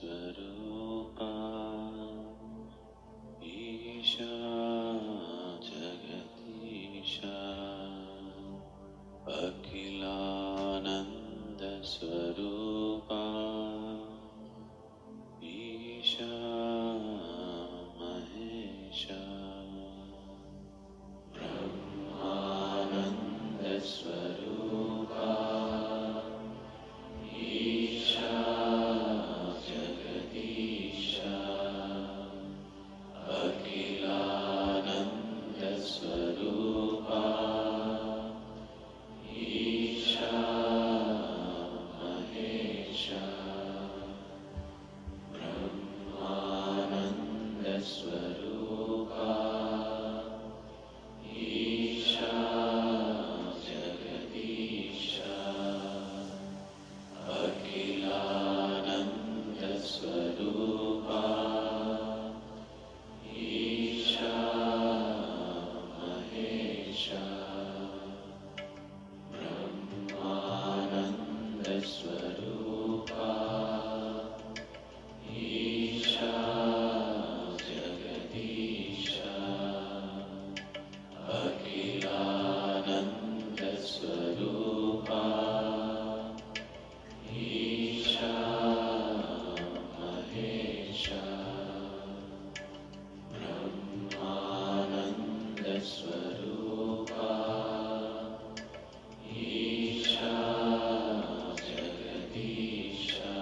Swarupa Isha Jagatisha Akhilananda Swarupa Isha Mahesha Brahmananda Swarupa Isha Jagatisha Akhilananda Swarupa Isha Mahesha Brahmananda Swarupa Isha Jagatisha Akhilananda Swarupa Isha Mahesha Brahmananda Swarupa Isha Jagatisha Akhilananda Swarupa Isha Mahesha Brahmananda Swarupa Isha Jagatisha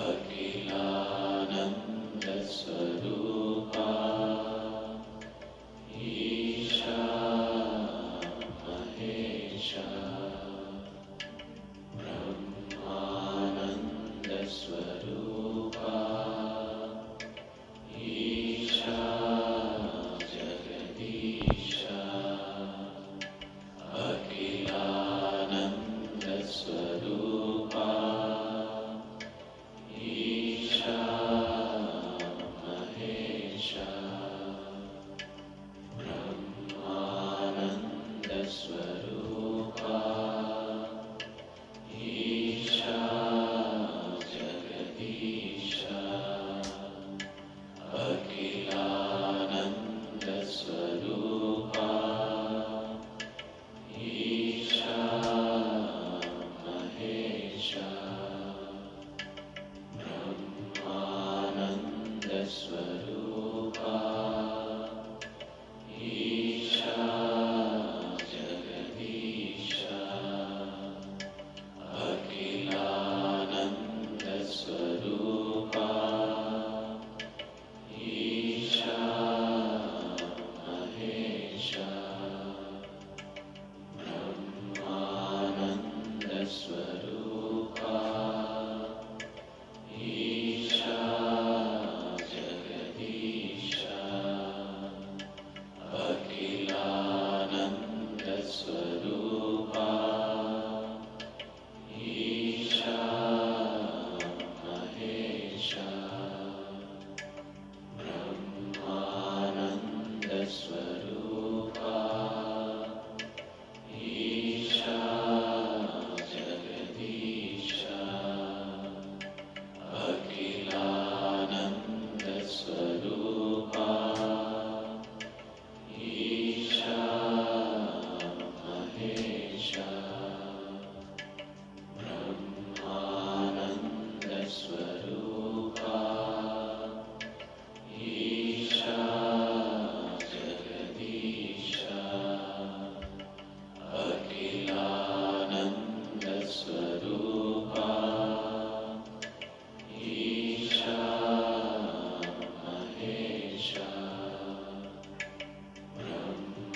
Akhilananda Swarupa Isha Mahesha Brahmananda Swarupa Isha Jagatisha Akhilananda Swarupa Isha Mahesha Brahmananda Swarupa Isha Jagatisha Akhilananda Swarupa Isha Mahesha Brahmananda Swarupa Isha Jagatisha Akhilananda Swarupa Isha Mahesha Brahmananda Swarupa Isha Jagatisha Akhilananda Swarupa Isha Mahesha Brahmananda Swarupa Isha Jagatisha Akhilananda Swarupa Isha Mahesha Brahmananda Swarupa Isha Jagatisha Akhilananda Swarupa Isha Mahesha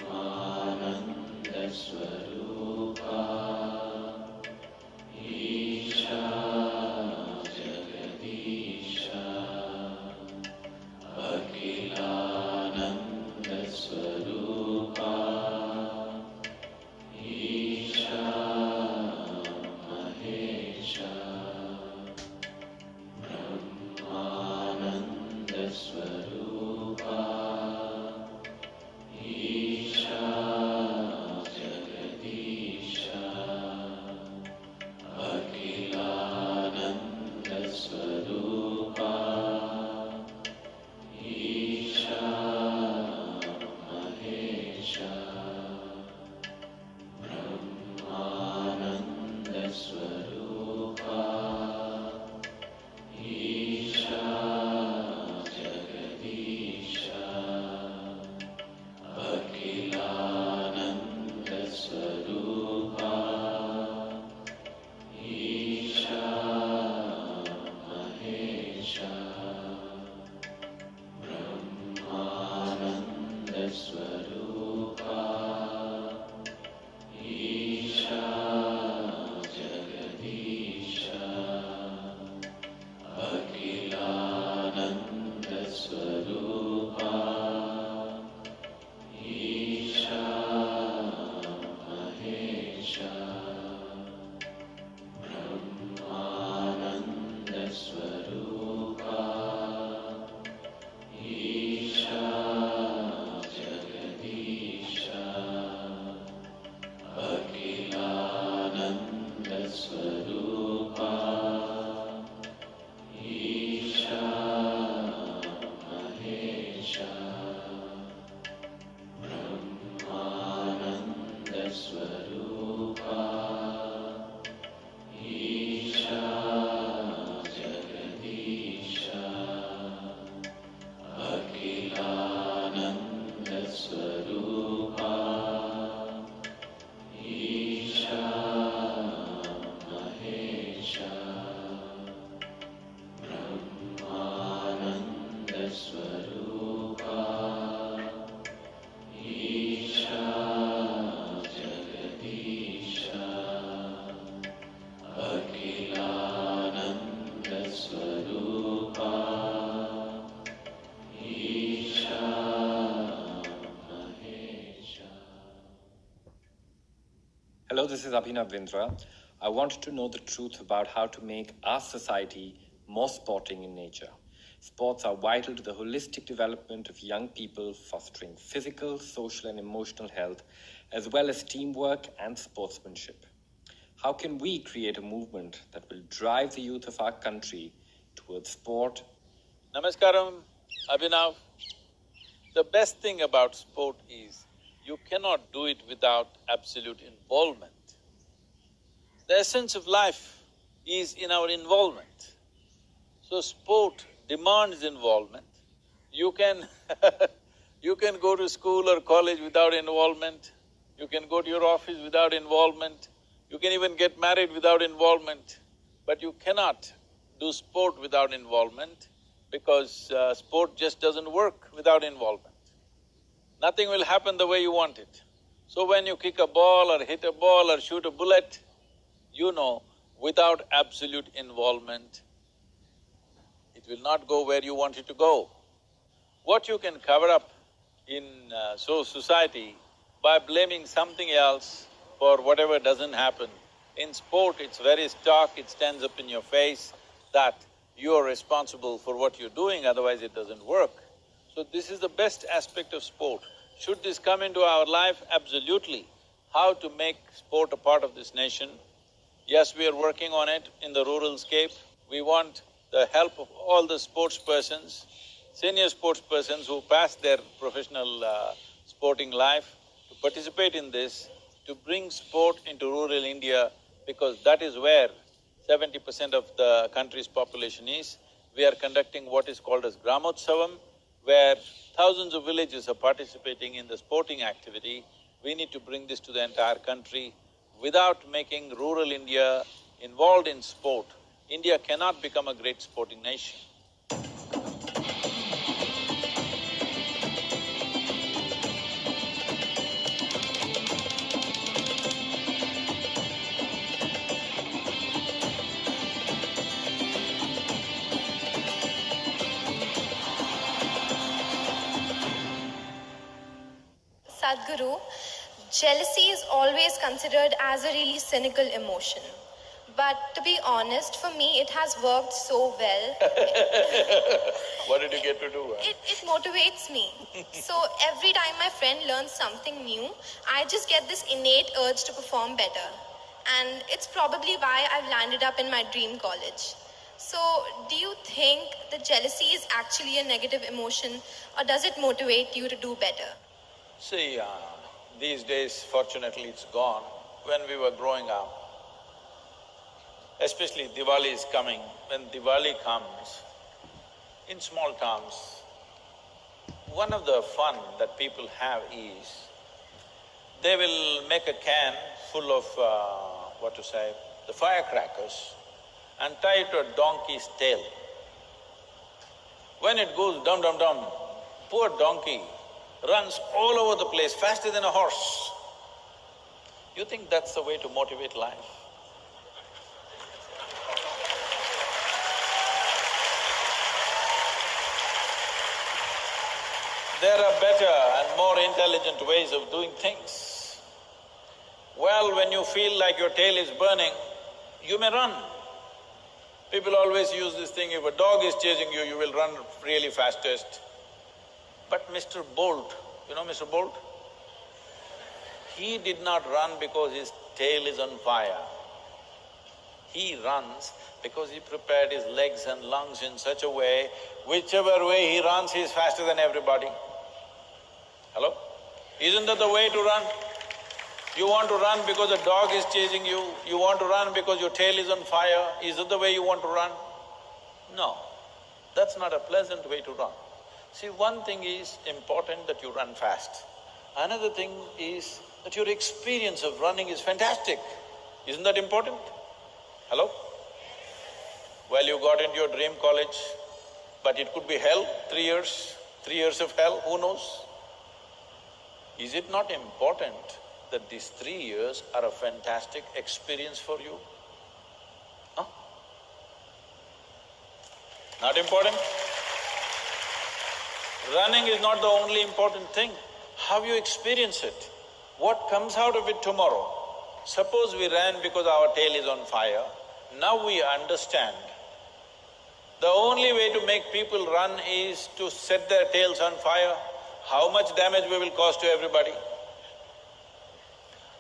Brahmananda Swarupa Isha Jagatisha Akhilananda Swarupa Isha Mahesha Brahmananda Swarupa Isha Jagatisha Akhilananda Swarupa Isha Jagadisha Akhilananda Swarupa Isha Mahesha. Hello, this is Abhinav Vindra. I wanted to know the truth about how to make our society more sporting in nature. Sports are vital to the holistic development of young people, fostering physical, social, and emotional health, as well as teamwork and sportsmanship. How can we create a movement that will drive the youth of our country towards sport? Namaskaram, Abhinav. The best thing about sport is you cannot do it without absolute involvement. The essence of life is in our involvement. So sport demands involvement. You can you can go to school or college without involvement, you can go to your office without involvement, you can even get married without involvement, but you cannot do sport without involvement because sport just doesn't work without involvement. Nothing will happen the way you want it. So when you kick a ball or hit a ball or shoot a bullet, you know, without absolute involvement, it will not go where you want it to go. What you can cover up in society by blaming something else for whatever doesn't happen. In sport, it's very stark, it stands up in your face that you are responsible for what you're doing, otherwise it doesn't work. So this is the best aspect of sport. Should this come into our life? Absolutely. How to make sport a part of this nation? Yes, we are working on it in the rural scape. We want the help of all the sports persons, senior sports persons who passed their professional sporting life to participate in this, to bring sport into rural India because that is where 70% of the country's population is. We are conducting what is called as Gramotsavam, where thousands of villages are participating in the sporting activity. We need to bring this to the entire country. Without making rural India involved in sport, India cannot become a great sporting nation. Sadhguru, jealousy is always considered as a really cynical emotion. But to be honest, for me, it has worked so well. What did you get to do? It motivates me. So every time my friend learns something new, I just get this innate urge to perform better. And it's probably why I've landed up in my dream college. So, do you think that jealousy is actually a negative emotion, or does it motivate you to do better? See, these days, fortunately, it's gone. When we were growing up, especially Diwali is coming, when Diwali comes, in small towns, one of the fun that people have is, they will make a can full of, the firecrackers and tie it to a donkey's tail. When it goes dum dum dum, poor donkey runs all over the place faster than a horse. You think that's the way to motivate life? There are better and more intelligent ways of doing things. Well, when you feel like your tail is burning, you may run. People always use this thing, if a dog is chasing you, you will run really fastest. But Mr. Bolt, you know Mr. Bolt? He did not run because his tail is on fire. He runs because he prepared his legs and lungs in such a way, whichever way he runs, he is faster than everybody. Hello? Isn't that the way to run? You want to run because a dog is chasing you, you want to run because your tail is on fire, is that the way you want to run? No, that's not a pleasant way to run. See, one thing is important that you run fast. Another thing is that your experience of running is fantastic. Isn't that important? Hello? Well, you got into your dream college, but it could be hell, 3 years of hell, who knows? Is it not important that these 3 years are a fantastic experience for you? Huh? Not important? Running is not the only important thing. How you experience it, what comes out of it tomorrow. Suppose we ran because our tail is on fire, now we understand the only way to make people run is to set their tails on fire. How much damage we will cause to everybody?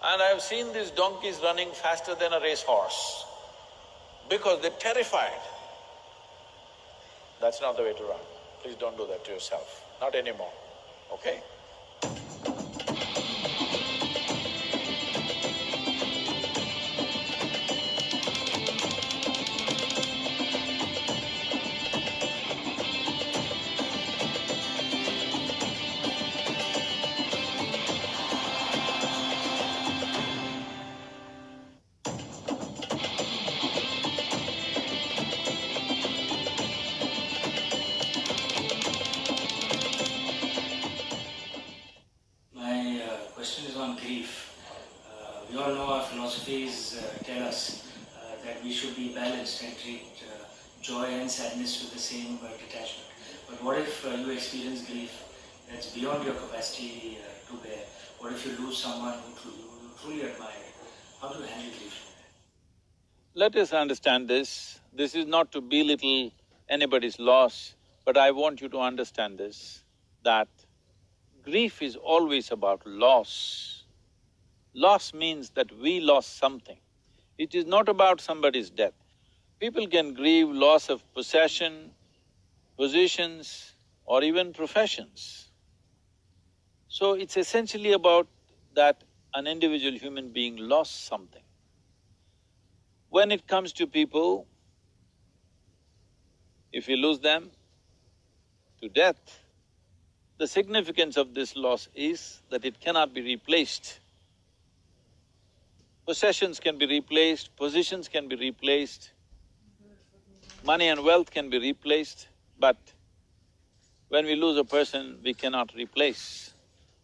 And I've seen these donkeys running faster than a racehorse because they're terrified. That's not the way to run. Please don't do that to yourself, not anymore, okay? My question is on grief. We all know our philosophies tell us that we should be balanced and treat joy and sadness with the same detachment. But what if you experience grief that's beyond your capacity to bear? What if you lose someone who you truly admire? How do you handle grief? Let us understand this. This is not to belittle anybody's loss, but I want you to understand this, that grief is always about loss. Loss means that we lost something. It is not about somebody's death. People can grieve loss of possession, positions, or even professions. So it's essentially about that an individual human being lost something. When it comes to people, if we lose them to death, the significance of this loss is that it cannot be replaced. Possessions can be replaced, positions can be replaced, money and wealth can be replaced, but when we lose a person, we cannot replace.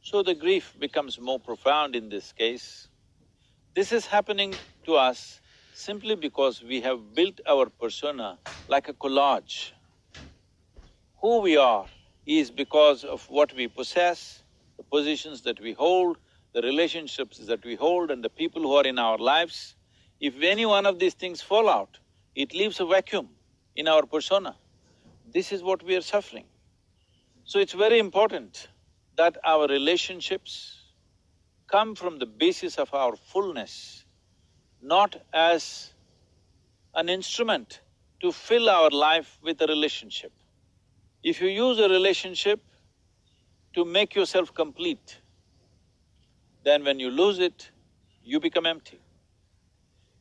So the grief becomes more profound in this case. This is happening to us simply because we have built our persona like a collage. Who we are is because of what we possess, the positions that we hold, the relationships that we hold and the people who are in our lives. If any one of these things fall out, it leaves a vacuum in our persona. This is what we are suffering. So it's very important that our relationships come from the basis of our fullness, not as an instrument to fill our life with a relationship. If you use a relationship to make yourself complete, then when you lose it, you become empty.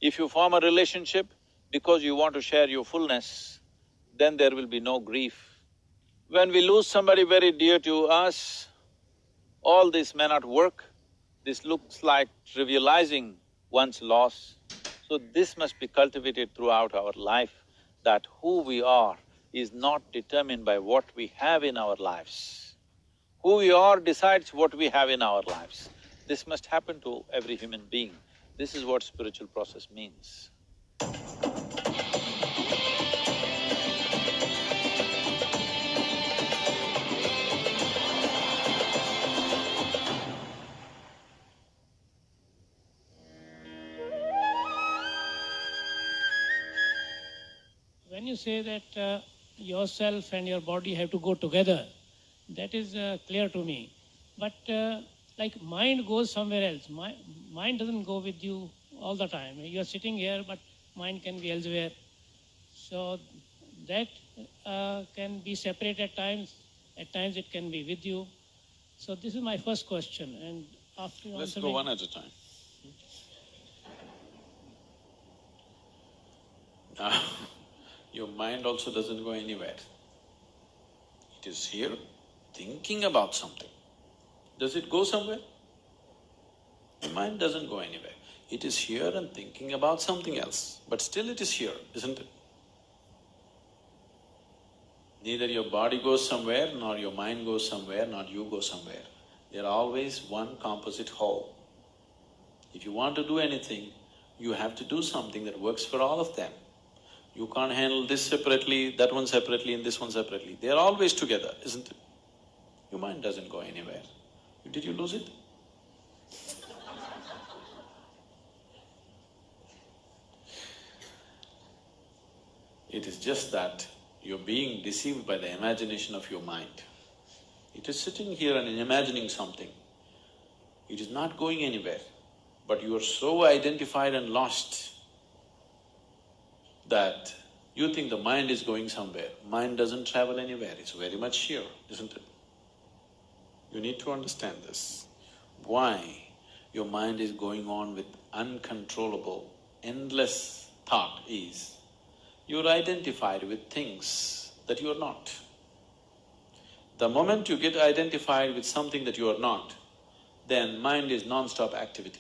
If you form a relationship because you want to share your fullness, then there will be no grief. When we lose somebody very dear to us, all this may not work. This looks like trivializing one's loss. So this must be cultivated throughout our life, that who we are is not determined by what we have in our lives. Who we are decides what we have in our lives. This must happen to every human being. This is what spiritual process means. When you say that yourself and your body have to go together, that is clear to me. But like mind goes somewhere else. Mind doesn't go with you all the time. You are sitting here, but mind can be elsewhere. So that can be separate at times it can be with you. So this is my first question, and after you Let's answer go me- one at a time. Your mind also doesn't go anywhere. It is here thinking about something. Does it go somewhere? Your mind doesn't go anywhere. It is here and thinking about something else, but still it is here, isn't it? Neither your body goes somewhere, nor your mind goes somewhere, nor you go somewhere. They're always one composite whole. If you want to do anything, you have to do something that works for all of them. You can't handle this separately, that one separately, and this one separately. They're always together, isn't it? Your mind doesn't go anywhere. Did you lose it? It is just that you're being deceived by the imagination of your mind. It is sitting here and imagining something. It is not going anywhere, but you are so identified and lost that you think the mind is going somewhere. Mind doesn't travel anywhere, it's very much here, isn't it? You need to understand this. Why your mind is going on with uncontrollable, endless thought is, you're identified with things that you are not. The moment you get identified with something that you are not, then mind is non-stop activity.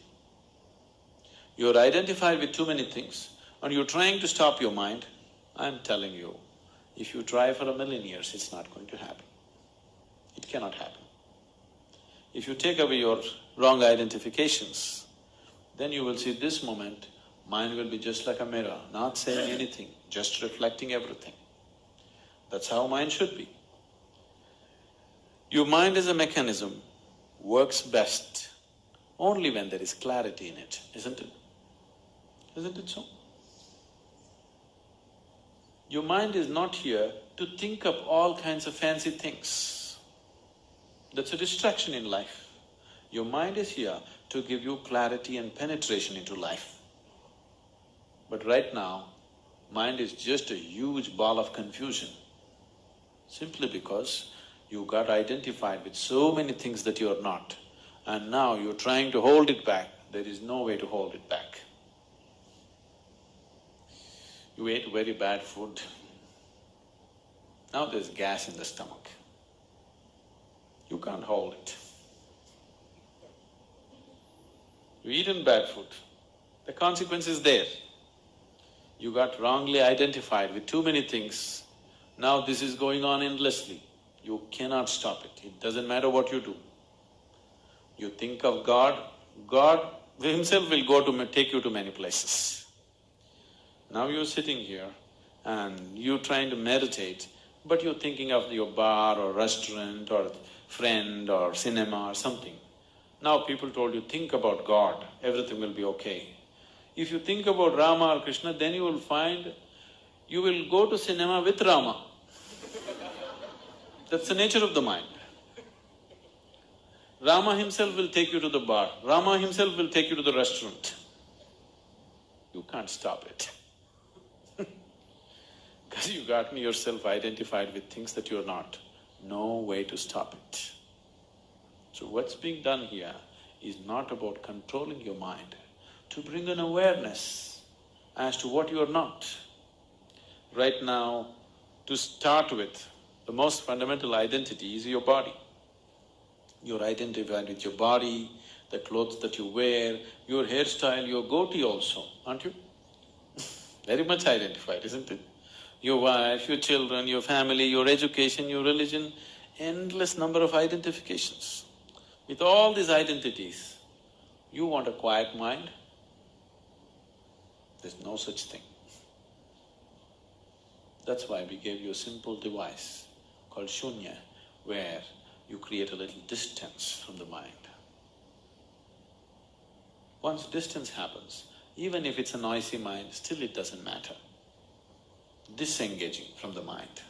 You're identified with too many things and you're trying to stop your mind. I'm telling you, if you try for 1,000,000 years, it's not going to happen. It cannot happen. If you take away your wrong identifications, then you will see this moment, mind will be just like a mirror, not saying anything, just reflecting everything. That's how mind should be. Your mind as a mechanism works best only when there is clarity in it, isn't it? Isn't it so? Your mind is not here to think up all kinds of fancy things. That's a distraction in life. Your mind is here to give you clarity and penetration into life. But right now, mind is just a huge ball of confusion, simply because you got identified with so many things that you are not, and now you're trying to hold it back. There is no way to hold it back. You ate very bad food, now there's gas in the stomach. You can't hold it. You eaten bad food, the consequence is there. You got wrongly identified with too many things, now this is going on endlessly. You cannot stop it, it doesn't matter what you do. You think of God, God himself will go to take you to many places. Now you're sitting here and you're trying to meditate, but you're thinking of your bar or restaurant or friend or cinema or something. Now people told you, think about God, everything will be okay. If you think about Rama or Krishna, then you will find you will go to cinema with Rama. That's the nature of the mind. Rama himself will take you to the bar, Rama himself will take you to the restaurant. You can't stop it. Because you got yourself identified with things that you're not. No way to stop it. So what's being done here is not about controlling your mind, to bring an awareness as to what you are not. Right now, to start with, the most fundamental identity is your body. You're identified with your body, the clothes that you wear, your hairstyle, your goatee also, aren't you? Very much identified, isn't it? Your wife, your children, your family, your education, your religion, endless number of identifications. With all these identities, you want a quiet mind? There's no such thing. That's why we gave you a simple device called Shunya, where you create a little distance from the mind. Once distance happens, even if it's a noisy mind, still it doesn't matter. Disengaging from the mind.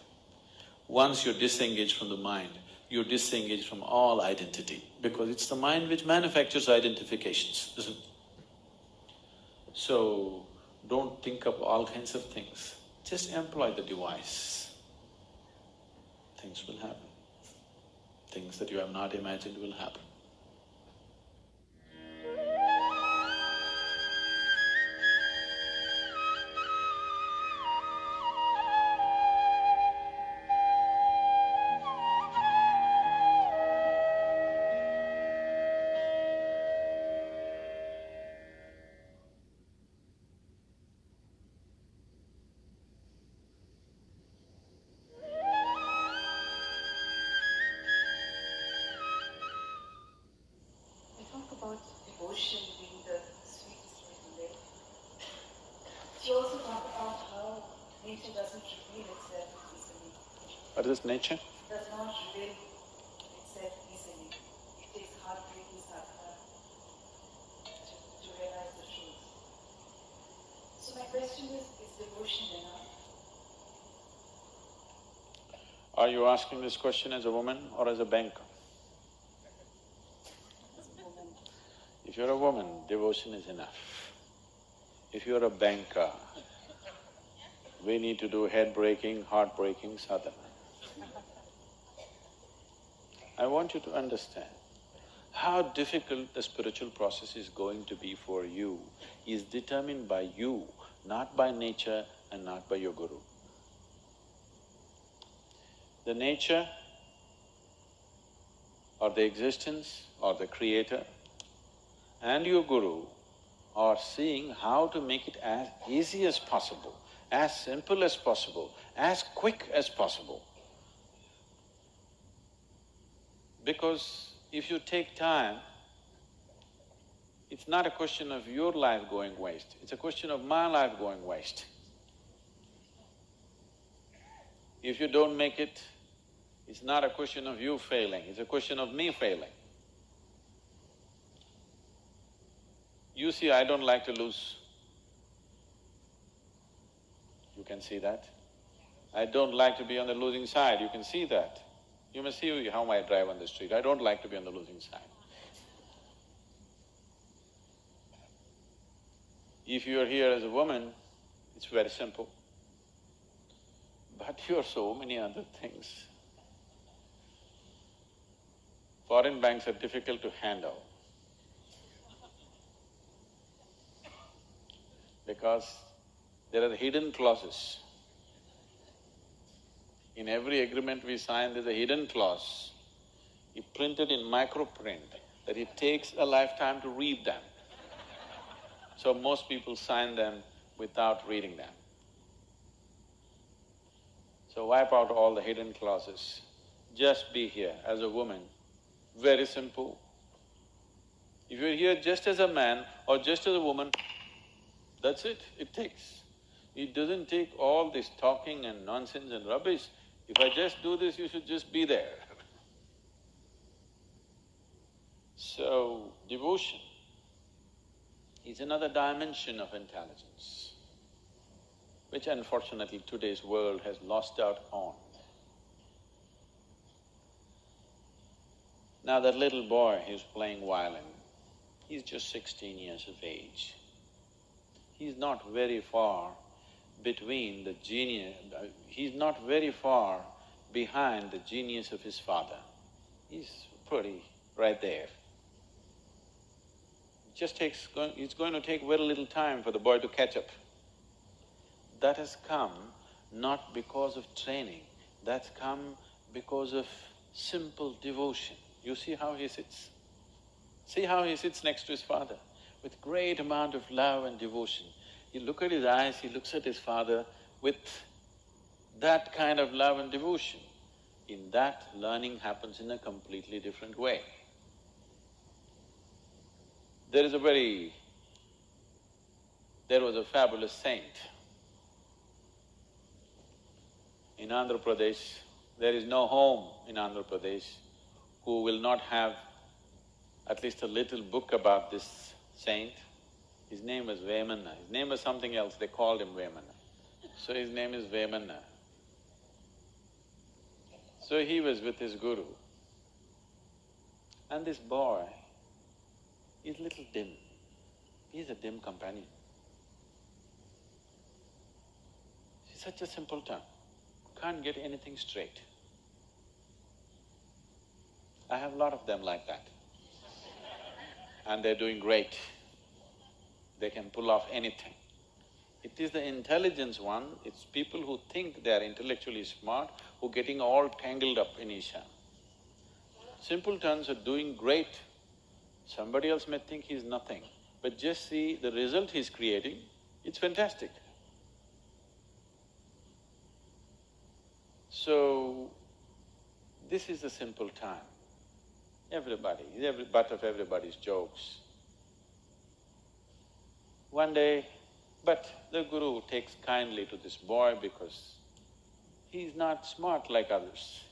Once you're disengaged from the mind, you're disengaged from all identity, because it's the mind which manufactures identifications, isn't it? So, don't think of all kinds of things. Just employ the device. Things will happen. Things that you have not imagined will happen. reveal itself easily. What is this, nature? Does not reveal itself easily. It takes heartbreaking sadhana to realize the truth. So my question is devotion enough? Are you asking this question as a woman or as a banker? As a woman, If you're a woman, devotion is enough. If you're a banker, we need to do head-breaking, heart-breaking sadhana. I want you to understand how difficult the spiritual process is going to be for you is determined by you, not by nature and not by your guru. The nature or the existence or the creator and your guru are seeing how to make it as easy as possible, as simple as possible, as quick as possible. Because if you take time, it's not a question of your life going waste, it's a question of my life going waste. If you don't make it, it's not a question of you failing, it's a question of me failing. You see, I don't like to lose. You can see that. I don't like to be on the losing side, you can see that. You must see how I drive on the street, I don't like to be on the losing side. If you're here as a woman, it's very simple. But you're so many other things. Foreign banks are difficult to handle because there are hidden clauses. In every agreement we sign, there's a hidden clause. You print it in microprint that it takes a lifetime to read them. So most people sign them without reading them. So wipe out all the hidden clauses. Just be here as a woman, very simple. If you're here just as a man or just as a woman, that's it takes. It doesn't take all this talking and nonsense and rubbish. If I just do this, you should just be there. So, devotion is another dimension of intelligence, which unfortunately today's world has lost out on. Now that little boy who's playing violin, he's just 16 years of age. He's not very far between the genius… he's not very far behind the genius of his father. He's pretty right there. It's going to take very little time for the boy to catch up. That has come not because of training, that's come because of simple devotion. You see how he sits? See how he sits next to his father with great amount of love and devotion. You look at his eyes, he looks at his father with that kind of love and devotion. In that, learning happens in a completely different way. There was a fabulous saint. In Andhra Pradesh, there is no home in Andhra Pradesh who will not have at least a little book about this saint. His name was Vemanna. His name was something else, they called him Vemanna. So his name is Vemanna. So he was with his guru. And this boy is little dim. He's a dim companion. He's such a simpleton, can't get anything straight. I have a lot of them like that. And they're doing great. They can pull off anything. It is the intelligence one, it's people who think they are intellectually smart who are getting all tangled up in Isha. Simpletons are doing great. Somebody else may think he's nothing, but just see the result he's creating, it's fantastic. So, this is the simple time. Everybody, he's butt of everybody's jokes. One day, but the guru takes kindly to this boy because He's not smart like others.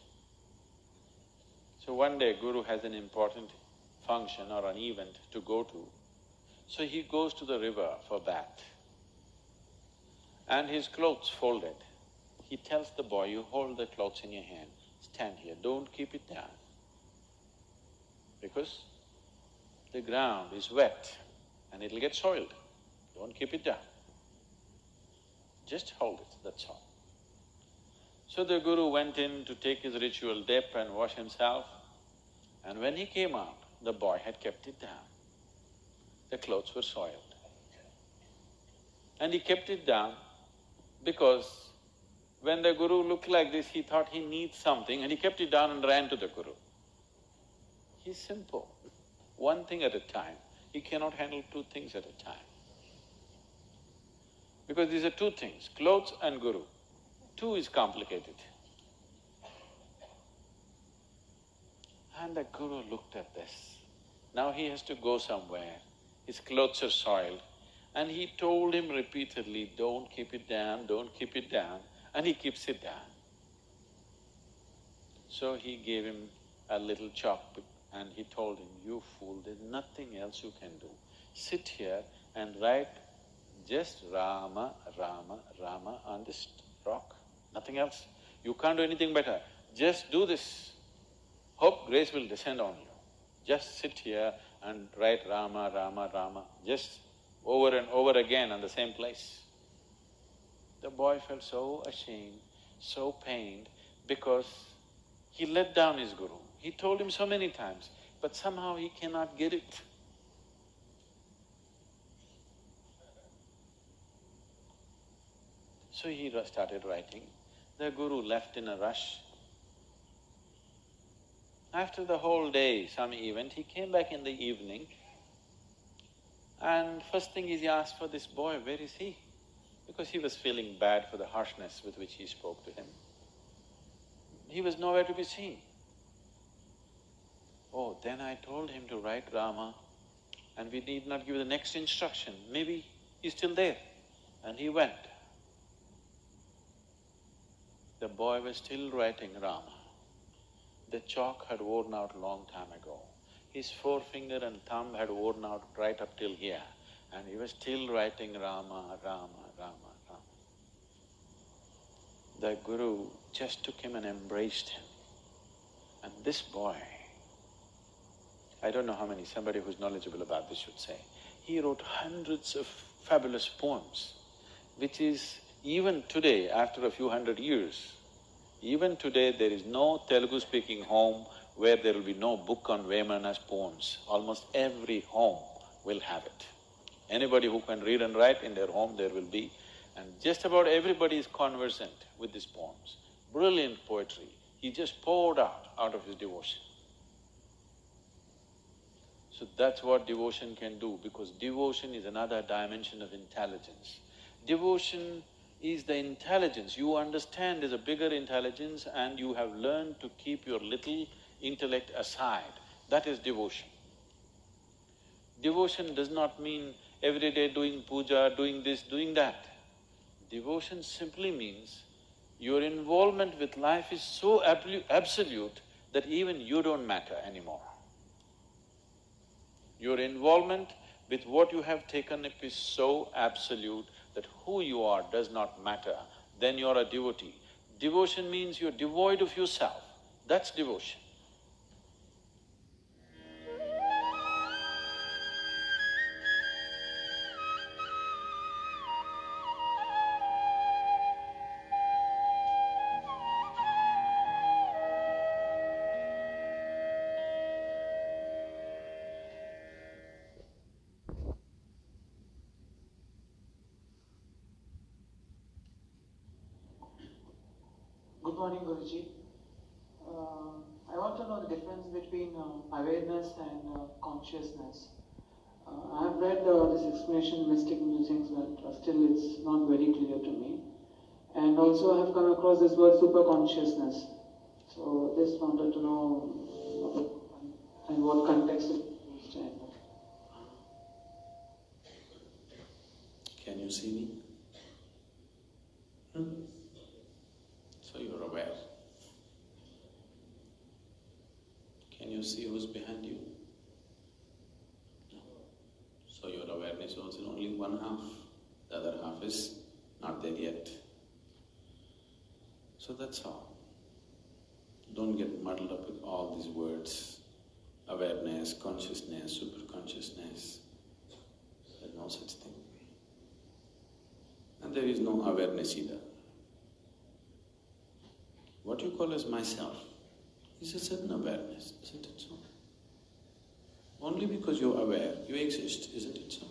So one day Guru has an important function or an event to go to, so he goes to the river for bath and his clothes folded. He tells the boy, you hold the clothes in your hand, stand here, don't keep it down because the ground is wet and it'll get soiled. Don't keep it down. Just hold it, that's all. So the Guru went in to take his ritual dip and wash himself, and when he came out, the boy had kept it down. The clothes were soiled. And he kept it down because when the Guru looked like this, he thought he needs something and he kept it down and ran to the Guru. He's simple, one thing at a time. He cannot handle two things at a time. Because these are two things, clothes and Guru. Two is complicated. And the Guru looked at this. Now he has to go somewhere, his clothes are soiled, and he told him repeatedly, don't keep it down, don't keep it down, and he keeps it down. So he gave him a little chalk and he told him, you fool, there's nothing else you can do. Sit here and write just Rama, Rama, Rama on this rock, nothing else. You can't do anything better. Just do this. Hope grace will descend on you. Just sit here and write Rama, Rama, Rama, just over and over again on the same place. The boy felt so ashamed, so pained, because he let down his Guru. He told him so many times, but somehow he cannot get it. So he started writing. The Guru left in a rush. After the whole day, some event, he came back in the evening and first thing is he asked for this boy, where is he? Because he was feeling bad for the harshness with which he spoke to him. He was nowhere to be seen. Oh, then I told him to write Rama and we need not give the next instruction, maybe he's still there. And he went. The boy was still writing Rama. The chalk had worn out a long time ago. His forefinger and thumb had worn out right up till here, and he was still writing Rama, Rama, Rama, Rama. The Guru just took him and embraced him. And this boy, I don't know how many, somebody who's knowledgeable about this should say, he wrote hundreds of fabulous poems, which is even today, after a few hundred years, even today there is no Telugu-speaking home where there will be no book on Vemana's poems. Almost every home will have it. Anybody who can read and write in their home, there will be. And just about everybody is conversant with these poems. Brilliant poetry. He just poured out of his devotion. So that's what devotion can do, because devotion is another dimension of intelligence. Devotion is the intelligence. You understand there's a bigger intelligence and you have learned to keep your little intellect aside. That is devotion. Devotion does not mean every day doing puja, doing this, doing that. Devotion simply means your involvement with life is so absolute that even you don't matter anymore. Your involvement with what you have taken up is so absolute that who you are does not matter, then you're a devotee. Devotion means you're devoid of yourself. That's devotion. Good morning, Guruji. I want to know the difference between awareness and consciousness. I have read this explanation in mystic musings, but still it's not very clear to me. And also I have come across this word superconsciousness. So just wanted to know in what context it is used. Can you see me? So you're you see who's behind you? No. So your awareness was only one half, the other half is not there yet. So that's all. Don't get muddled up with all these words. Awareness, consciousness, superconsciousness. There's no such thing. And there is no awareness either. What you call as myself is a certain awareness, isn't it so? Only because you're aware, you exist, isn't it so?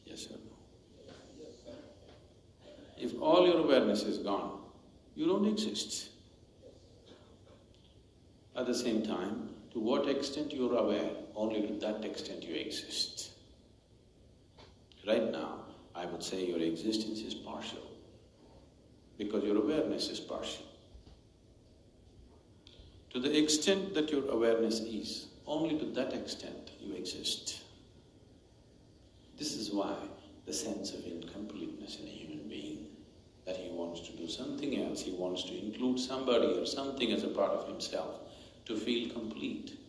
Yes or no? If all your awareness is gone, you don't exist. At the same time, to what extent you're aware, only to that extent you exist. Right now, I would say your existence is partial, because your awareness is partial. To the extent that your awareness is, only to that extent you exist. This is why the sense of incompleteness in a human being, that he wants to do something else, he wants to include somebody or something as a part of himself to feel complete.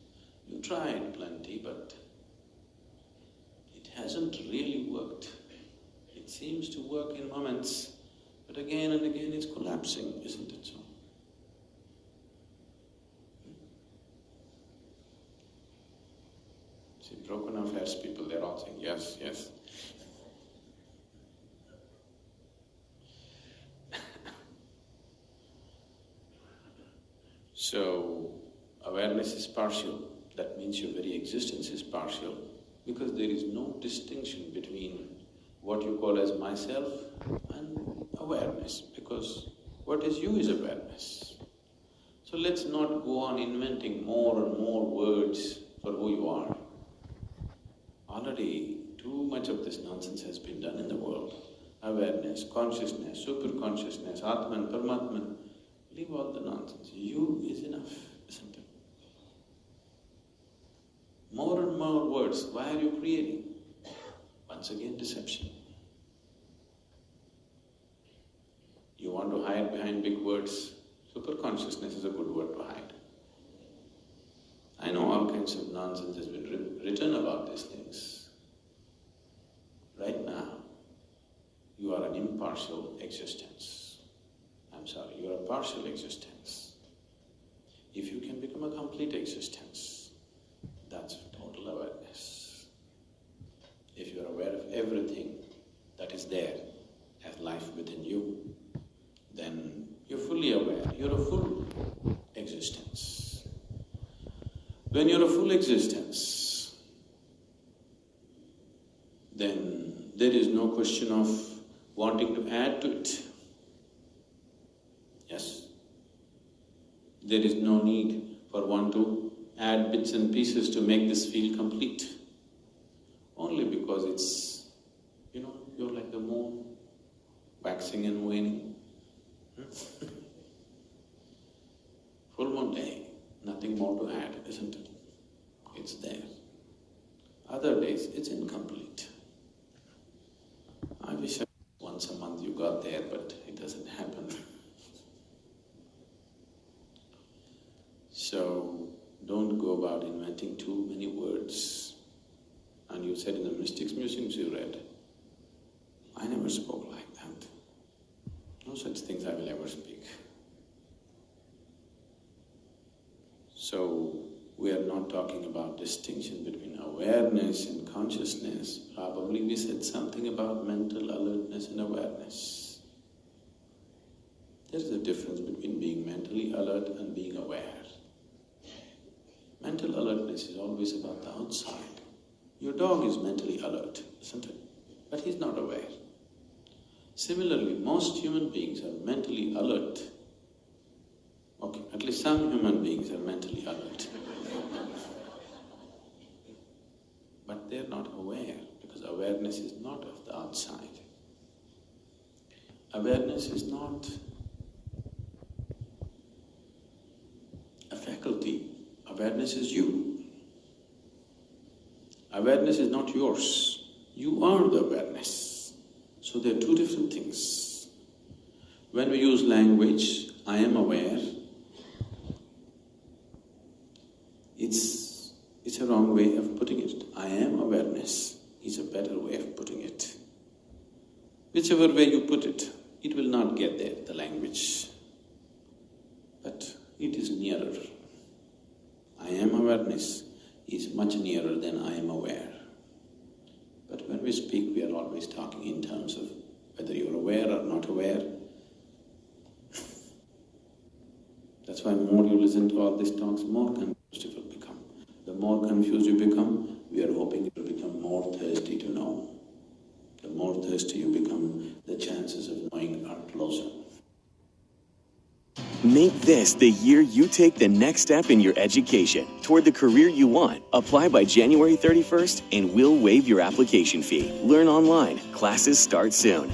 You tried plenty, but it hasn't really worked. It seems to work in moments, but again and again it's collapsing, isn't it so? See, broken affairs people, they're all saying, yes, yes. So, awareness is partial. That means your very existence is partial, because there is no distinction between what you call as myself and awareness, because what is you is awareness. So let's not go on inventing more and more words for who you are. Already too much of this nonsense has been done in the world. Awareness, consciousness, superconsciousness, Atman, Paramatman. Leave all the nonsense. You is enough, isn't it? More and more words, why are you creating? Once again, deception. You want to hide behind big words? Superconsciousness is a good word to hide. I know all kinds of nonsense has been written about these things. Right now, you are an impartial existence. I'm sorry, you are a partial existence. If you can become a complete existence, that's total awareness. If you are aware of everything that is there as life within you, then you're fully aware, you're a full existence. When you're a full existence, then there is no question of wanting to add to it. Yes? There is no need for one to add bits and pieces to make this feel complete. Only because it's, you're like the moon, waxing and waning. Full moon day, nothing more to add, isn't it? It's there. Other days, it's incomplete. I wish once a month you got there, but it doesn't happen. So, don't go about inventing too many words. And you said in the mystics' musings you read, I never spoke like that. No such things I will ever speak. So, we are not talking about distinction between awareness and consciousness. Probably we said something about mental alertness and awareness. There is a difference between being mentally alert and being aware. Mental alertness is always about the outside. Your dog is mentally alert, isn't it? But he's not aware. Similarly, most human beings are mentally alert. Okay, at least some human beings are mentally alert. But they're not aware, because awareness is not of the outside. Awareness is not a faculty. Awareness is you. Awareness is not yours. You are the awareness. So there are two different things. When we use language, I am aware, Whichever way you put it, it will not get there, the language. But it is nearer. I am awareness is much nearer than I am aware. But when we speak, we are always talking in terms of whether you are aware or not aware. That's why more you listen to all these talks, more confused you will become. The more confused you become, we are hoping you will become more thirsty to know. The more thirsty you become, the chances of knowing are closer. Make this the year you take the next step in your education toward the career you want. Apply by January 31st and we'll waive your application fee. Learn online. Classes start soon.